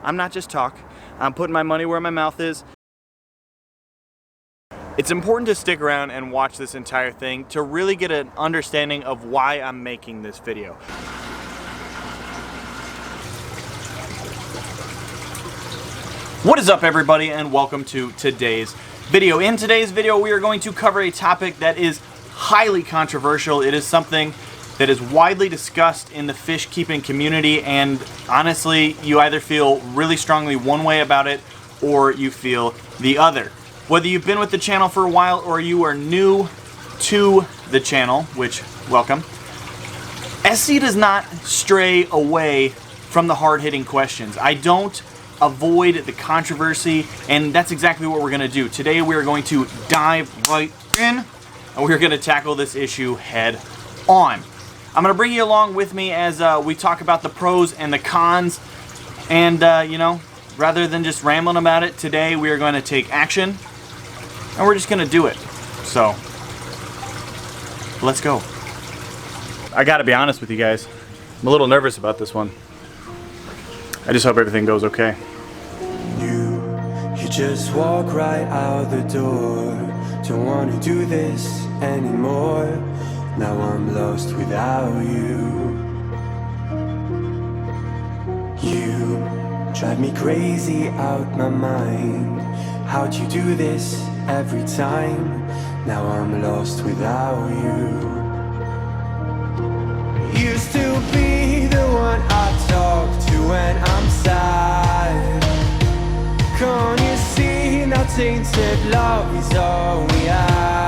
I'm not just talk. I'm putting my money where my mouth is. It's important to stick around and watch this entire thing to really get an understanding of why I'm making this video. What is up, everybody, and welcome to today's video. In today's video, we are going to cover a topic that is highly controversial. It is something that is widely discussed in the fish keeping community, and honestly, you either feel really strongly one way about it or you feel the other. Whether you've been with the channel for a while or you are new to the channel, which, welcome, SC does not stray away from the hard-hitting questions. I don't avoid the controversy, and that's exactly what we're going to do. Today we are going to dive right in, and we're going to tackle this issue head on. I'm going to bring you along with me as we talk about the pros and the cons, and you know, rather than just rambling about it, today we are going to take action, and we're just going to do it. So, let's go. I got to be honest with you guys, I'm a little nervous about this one. I just hope everything goes okay. You just walk right out the door. Don't want to do this anymore. Now I'm lost without you. You drive me crazy out my mind. How'd you do this every time? Now I'm lost without you. Used to be the one I talk to when I'm sad. Can't you see now tainted love is all we have?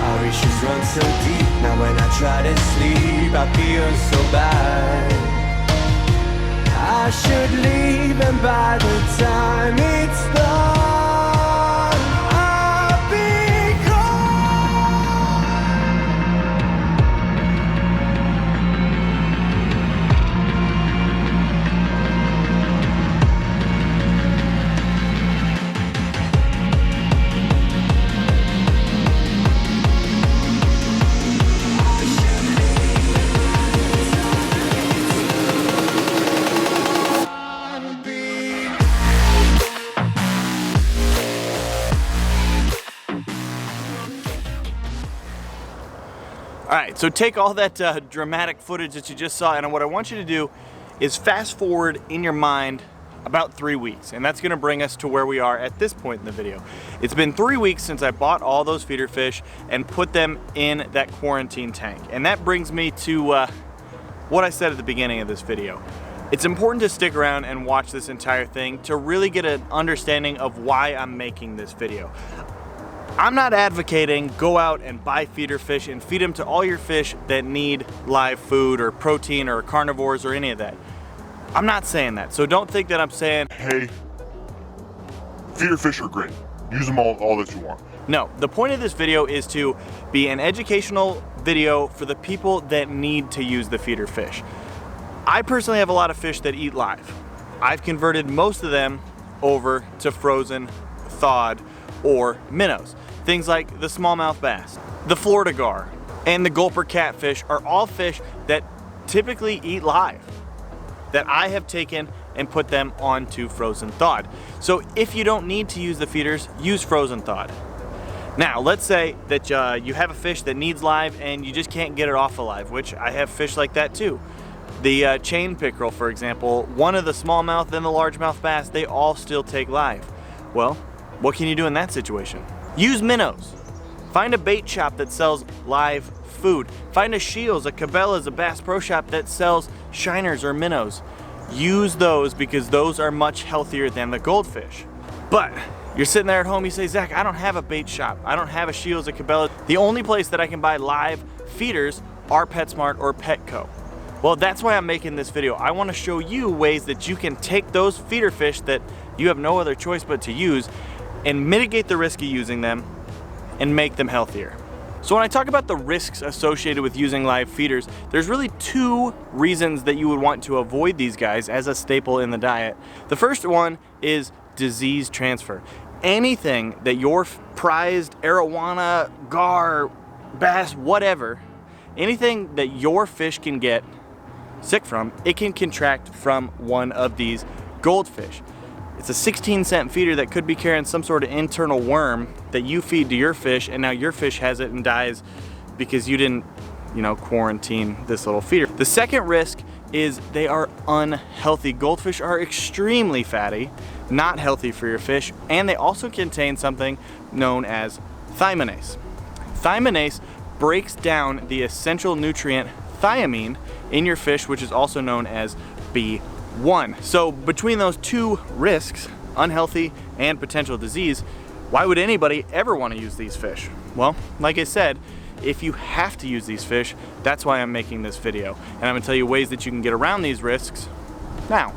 Our issues run so deep, now when I try to sleep I feel so bad. I should leave, and by the time it's done I'll be Alright, so take all that dramatic footage that you just saw, and what I want you to do is fast forward in your mind about 3 weeks, and that's going to bring us to where we are at this point in the video. It's been 3 weeks since I bought all those feeder fish and put them in that quarantine tank, and that brings me to what I said at the beginning of this video. It's important to stick around and watch this entire thing to really get an understanding of why I'm making this video. I'm not advocating go out and buy feeder fish and feed them to all your fish that need live food or protein or carnivores or any of that. I'm not saying that, so don't think that I'm saying, hey, feeder fish are great. Use them all that you want. No, the point of this video is to be an educational video for the people that need to use the feeder fish. I personally have a lot of fish that eat live. I've converted most of them over to frozen, thawed, or minnows. Things like the smallmouth bass, the Florida gar, and the gulper catfish are all fish that typically eat live, that I have taken and put them onto frozen thawed. So if you don't need to use the feeders, use frozen thawed. Now, let's say that you have a fish that needs live and you just can't get it off alive, which I have fish like that too. The chain pickerel, for example, one of the smallmouth and the largemouth bass, they all still take live. Well, what can you do in that situation? Use minnows. Find a bait shop that sells live food. Find a Shields, a Cabela's, a Bass Pro Shop that sells shiners or minnows. Use those because those are much healthier than the goldfish. But you're sitting there at home, you say, Zach, I don't have a bait shop. I don't have a Shields, a Cabela's. The only place that I can buy live feeders are Petsmart or Petco. Well, that's why I'm making this video. I want to show you ways that you can take those feeder fish that you have no other choice but to use and mitigate the risk of using them and make them healthier. So when I talk about the risks associated with using live feeders, there's really two reasons that you would want to avoid these guys as a staple in the diet. The first one is disease transfer. Anything that your prized arowana, gar, bass, whatever, anything that your fish can get sick from, it can contract from one of these goldfish. It's a 16-cent feeder that could be carrying some sort of internal worm that you feed to your fish, and now your fish has it and dies because you didn't, quarantine this little feeder. The second risk is they are unhealthy. Goldfish are extremely fatty, not healthy for your fish, and they also contain something known as thymidase. Thymidase breaks down the essential nutrient thiamine in your fish, which is also known as B1. So between those two risks, unhealthy and potential disease, why would anybody ever want to use these fish? Well, like I said, if you have to use these fish, that's why I'm making this video. And I'm gonna tell you ways that you can get around these risks now.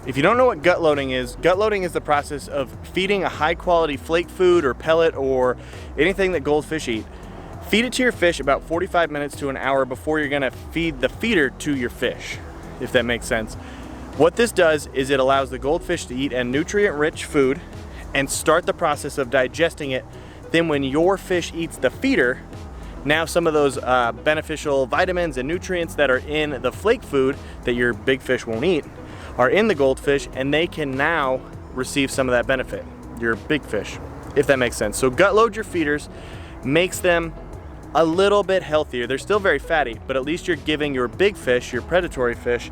If you don't know what gut loading is the process of feeding a high quality flake food or pellet or anything that goldfish eat. Feed it to your fish about 45 minutes to an hour before you're gonna feed the feeder to your fish, if that makes sense. What this does is it allows the goldfish to eat a nutrient-rich food and start the process of digesting it. Then when your fish eats the feeder, now some of those beneficial vitamins and nutrients that are in the flake food that your big fish won't eat are in the goldfish, and they can now receive some of that benefit, your big fish, if that makes sense. So gut load your feeders, makes them a little bit healthier. They're still very fatty, but at least you're giving your big fish, your predatory fish,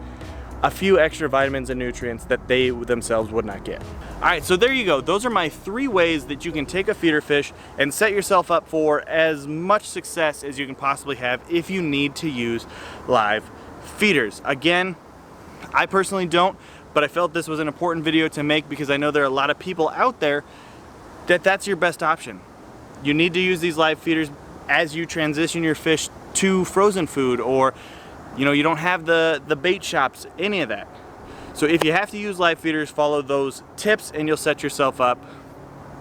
a few extra vitamins and nutrients that they themselves would not get. All right, so there you go. Those are my 3 ways that you can take a feeder fish and set yourself up for as much success as you can possibly have if you need to use live feeders. Again, I personally don't, but I felt this was an important video to make because I know there are a lot of people out there that's your best option. You need to use these live feeders as you transition your fish to frozen food, or you don't have the bait shops, any of that. So if you have to use live feeders, follow those tips and you'll set yourself up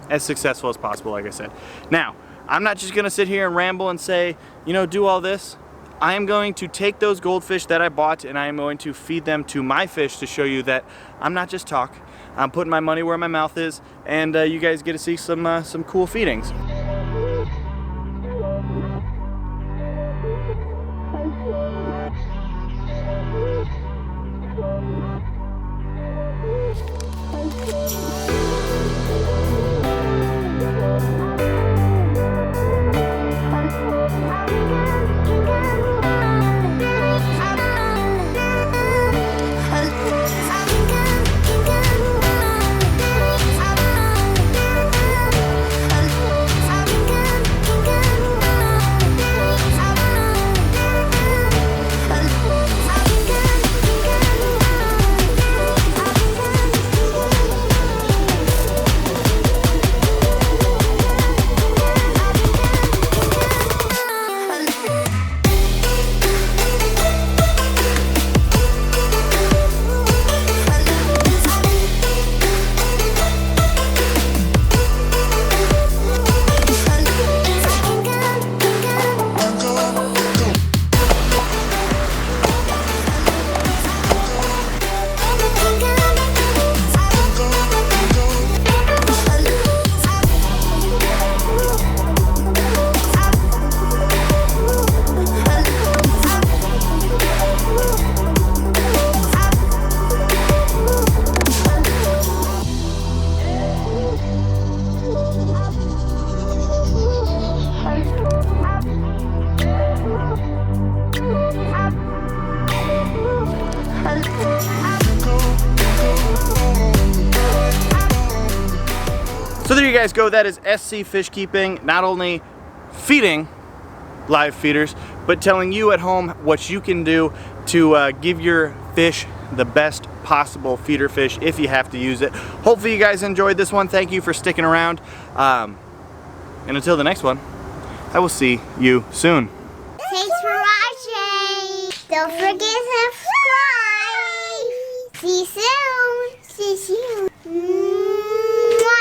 as successful as possible, like I said. Now, I'm not just gonna sit here and ramble and say, do all this. I am going to take those goldfish that I bought and I am going to feed them to my fish to show you that I'm not just talk. I'm putting my money where my mouth is, and you guys get to see some cool feedings. So there you guys go. That is SC Fish Keeping, not only feeding live feeders, but telling you at home what you can do to give your fish the best possible feeder fish if you have to use it. Hopefully you guys enjoyed this one. Thank you for sticking around. And until the next one, I will see you soon. Thanks for watching. Don't forget to subscribe. See you soon. See you soon. Mwah.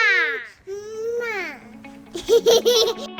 Mwah.